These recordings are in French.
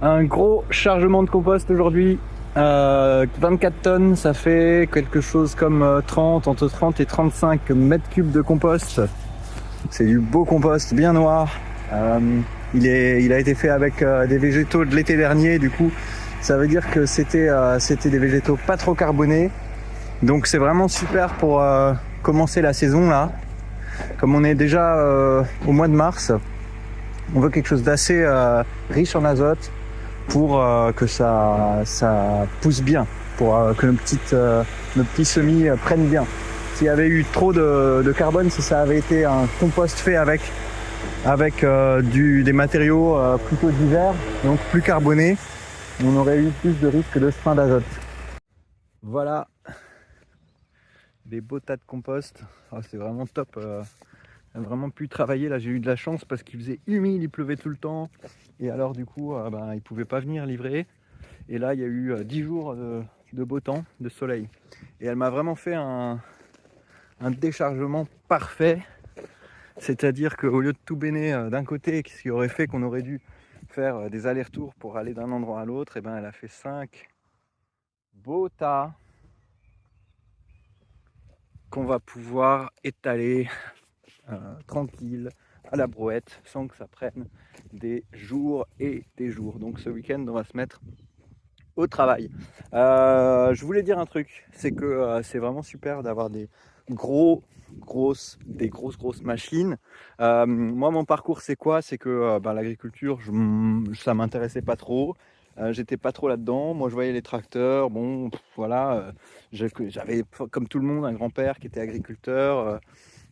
Un gros chargement de compost aujourd'hui. 24 tonnes, ça fait quelque chose comme entre 30 et 35 mètres cubes de compost. C'est du beau compost bien noir. Il a été fait avec des végétaux de l'été dernier, du coup ça veut dire que c'était des végétaux pas trop carbonés. Donc c'est vraiment super pour commencer la saison là. Comme on est déjà au mois de mars, on veut quelque chose d'assez riche en azote pour que ça pousse bien, pour que nos petits semis prennent bien. S'il y avait eu trop de carbone, si ça avait été un compost fait avec des matériaux plutôt divers, donc plus carbonés, on aurait eu plus de risque de frein d'azote. Voilà, des beaux tas de compost. C'est vraiment top. J'ai vraiment pu travailler. Là, j'ai eu de la chance parce qu'il faisait humide, il pleuvait tout le temps. Et alors, du coup, il ne pouvait pas venir livrer. Et là, il y a eu 10 jours de beau temps, de soleil. Et elle m'a vraiment fait un déchargement parfait. C'est-à-dire qu'au lieu de tout béner d'un côté, ce qui aurait fait qu'on aurait dû faire des allers-retours pour aller d'un endroit à l'autre, et elle a fait 5 beaux tas qu'on va pouvoir étaler tranquille à la brouette sans que ça prenne des jours et des jours. Donc ce week-end on va se mettre au travail. Je voulais dire un truc, c'est que c'est vraiment super d'avoir des grosses machines. Moi mon parcours c'est quoi? C'est que l'agriculture ça m'intéressait pas trop. J'étais pas trop là-dedans. Moi je voyais les tracteurs, voilà, j'avais comme tout le monde un grand-père qui était agriculteur,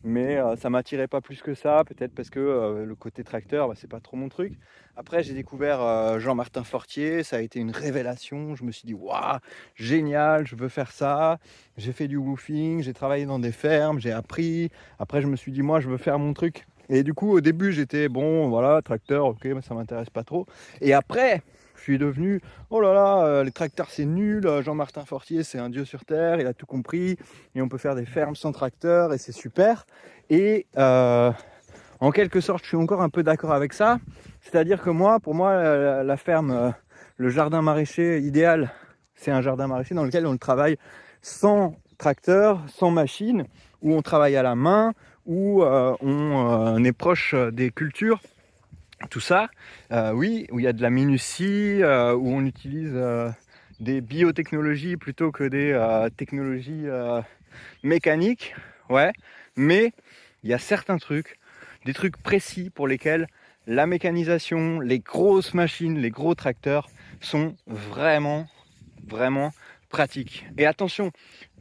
mais ça m'attirait pas plus que ça, peut-être parce que le côté tracteur, c'est pas trop mon truc. Après, j'ai découvert Jean-Martin Fortier, ça a été une révélation. Je me suis dit, waouh, génial, je veux faire ça. J'ai fait du woofing, j'ai travaillé dans des fermes, j'ai appris. Après, je me suis dit, moi, je veux faire mon truc. Et du coup, au début, j'étais, bon, voilà, tracteur, ok, mais ça m'intéresse pas trop. Et après, je suis devenu, oh là là, les tracteurs c'est nul, Jean-Martin Fortier c'est un dieu sur terre, il a tout compris, et on peut faire des fermes sans tracteur, et c'est super. Et en quelque sorte, je suis encore un peu d'accord avec ça. C'est-à-dire que pour moi, la ferme, le jardin maraîcher idéal, c'est un jardin maraîcher dans lequel on travaille sans tracteur, sans machine, où on travaille à la main, où on est proche des cultures. Tout ça, oui, où il y a de la minutie, où on utilise des biotechnologies plutôt que des technologies mécaniques, ouais, mais il y a certains trucs, des trucs précis pour lesquels la mécanisation, les grosses machines, les gros tracteurs sont vraiment pratiques. Et attention,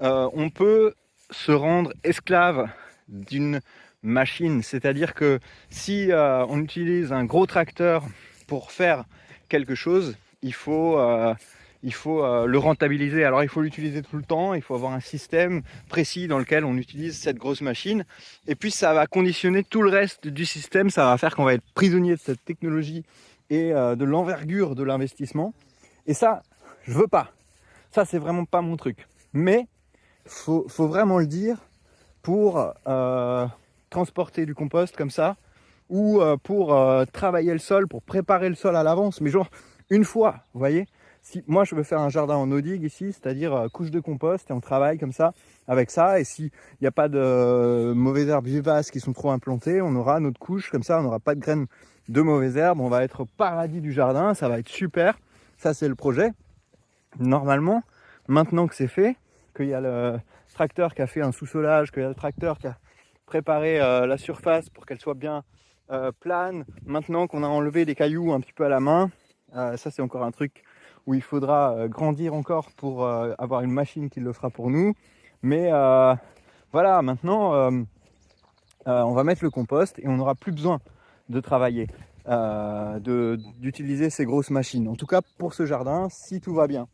on peut se rendre esclave d'une machine, c'est-à-dire que si on utilise un gros tracteur pour faire quelque chose, il faut le rentabiliser. Alors il faut l'utiliser tout le temps, il faut avoir un système précis dans lequel on utilise cette grosse machine, et puis ça va conditionner tout le reste du système, ça va faire qu'on va être prisonnier de cette technologie et de l'envergure de l'investissement. Et ça, je veux pas. Ça, c'est vraiment pas mon truc. Mais faut vraiment le dire pour transporter du compost comme ça, ou pour travailler le sol, pour préparer le sol à l'avance, mais genre une fois, vous voyez. Si moi je veux faire un jardin en no dig ici, c'est-à-dire couche de compost, et on travaille comme ça avec ça, et s'il n'y a pas de mauvaises herbes vivaces qui sont trop implantées, on aura notre couche comme ça, on n'aura pas de graines de mauvaises herbes, on va être au paradis du jardin, ça va être super. Ça c'est le projet. Normalement, maintenant que c'est fait, qu'il y a le tracteur qui a fait un sous-solage, qu'il y a le tracteur qui a préparé la surface pour qu'elle soit bien plane, maintenant qu'on a enlevé les cailloux un petit peu à la main, ça c'est encore un truc où il faudra grandir encore pour avoir une machine qui le fera pour nous. Mais voilà, maintenant on va mettre le compost et on n'aura plus besoin de travailler, d'utiliser ces grosses machines. En tout cas pour ce jardin, si tout va bien.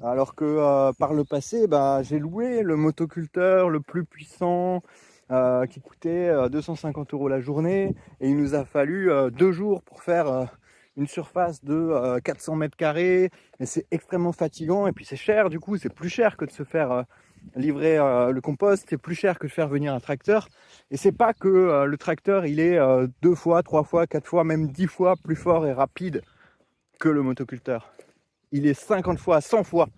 Alors que par le passé, j'ai loué le motoculteur le plus puissant qui coûtait 250 € la journée, et il nous a fallu 2 jours pour faire une surface de 400 mètres carrés, et c'est extrêmement fatigant, et puis c'est cher, du coup c'est plus cher que de se faire livrer le compost, c'est plus cher que de faire venir un tracteur. Et c'est pas que le tracteur il est 2 fois, 3 fois, 4 fois, même 10 fois plus fort et rapide, que le motoculteur. Il est 50 fois, 100 fois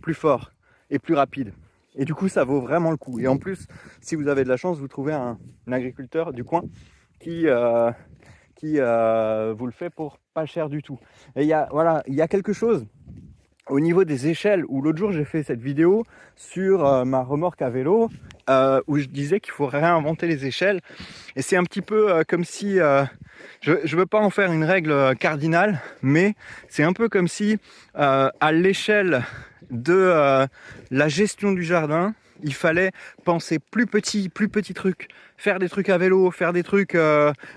plus fort et plus rapide. Et du coup, ça vaut vraiment le coup. Et en plus, si vous avez de la chance, vous trouvez un agriculteur du coin qui vous le fait pour pas cher du tout. Et il y a quelque chose au niveau des échelles, où l'autre jour j'ai fait cette vidéo sur ma remorque à vélo, où je disais qu'il faut réinventer les échelles. Et c'est un petit peu comme si, je ne veux pas en faire une règle cardinale, mais c'est un peu comme si à l'échelle de la gestion du jardin, il fallait penser plus petit trucs, faire des trucs à vélo, faire des trucs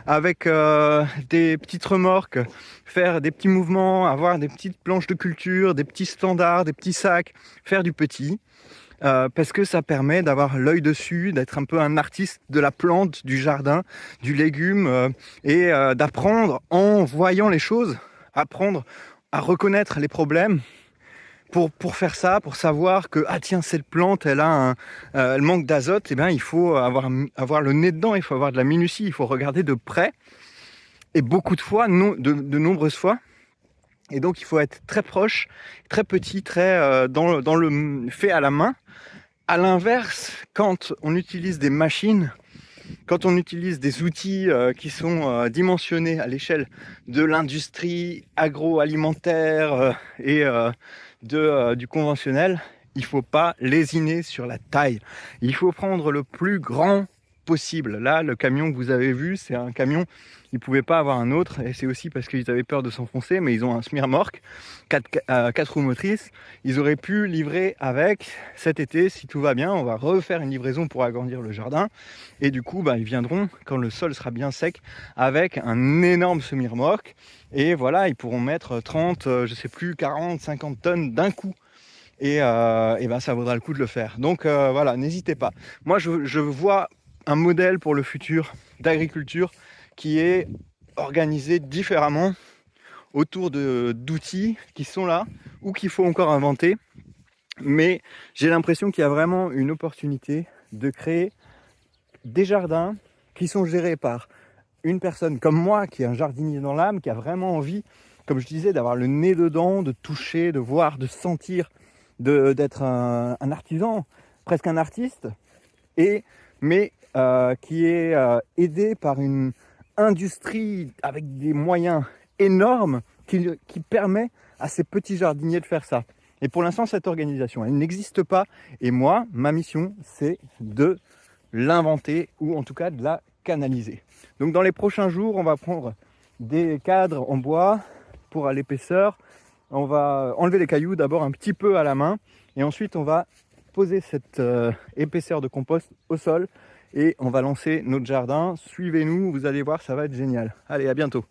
avec des petites remorques, faire des petits mouvements, avoir des petites planches de culture, des petits standards, des petits sacs, faire du petit. Parce que ça permet d'avoir l'œil dessus, d'être un peu un artiste de la plante, du jardin, du légume, et d'apprendre en voyant les choses, apprendre à reconnaître les problèmes. Pour faire ça, pour savoir que ah tiens, cette plante elle manque d'azote, et bien il faut avoir le nez dedans, il faut avoir de la minutie, il faut regarder de près et beaucoup de fois, de nombreuses fois. Et donc il faut être très proche, très petit, très dans le fait à la main. À l'inverse, quand on utilise des machines, quand on utilise des outils qui sont dimensionnés à l'échelle de l'industrie agroalimentaire et du conventionnel, il ne faut pas lésiner sur la taille. Il faut prendre le plus grand possible. Là, le camion que vous avez vu, c'est un camion, ils ne pouvaient pas avoir un autre, et c'est aussi parce qu'ils avaient peur de s'enfoncer, mais ils ont un semi-remorque, 4 roues motrices. Ils auraient pu livrer avec cet été, si tout va bien. On va refaire une livraison pour agrandir le jardin, et du coup, ils viendront quand le sol sera bien sec, avec un énorme semi-remorque, et voilà, ils pourront mettre 30, je sais plus, 40, 50 tonnes d'un coup. Et ça vaudra le coup de le faire. Donc voilà, n'hésitez pas. Moi, je vois un modèle pour le futur d'agriculture qui est organisé différemment autour d'outils qui sont là ou qu'il faut encore inventer. Mais j'ai l'impression qu'il y a vraiment une opportunité de créer des jardins qui sont gérés par une personne comme moi, qui est un jardinier dans l'âme, qui a vraiment envie, comme je disais, d'avoir le nez dedans, de toucher, de voir, de sentir, d'être un artisan, presque un artiste, mais qui est aidé par une industrie avec des moyens énormes qui permet à ces petits jardiniers de faire ça. Et pour l'instant, cette organisation, elle n'existe pas. Et moi, ma mission, c'est de l'inventer ou en tout cas de la canaliser. Donc dans les prochains jours, on va prendre des cadres en bois pour à l'épaisseur. On va enlever les cailloux d'abord un petit peu à la main et ensuite on va poser cette épaisseur de compost au sol et on va lancer notre jardin. Suivez-nous, vous allez voir, ça va être génial. Allez, à bientôt.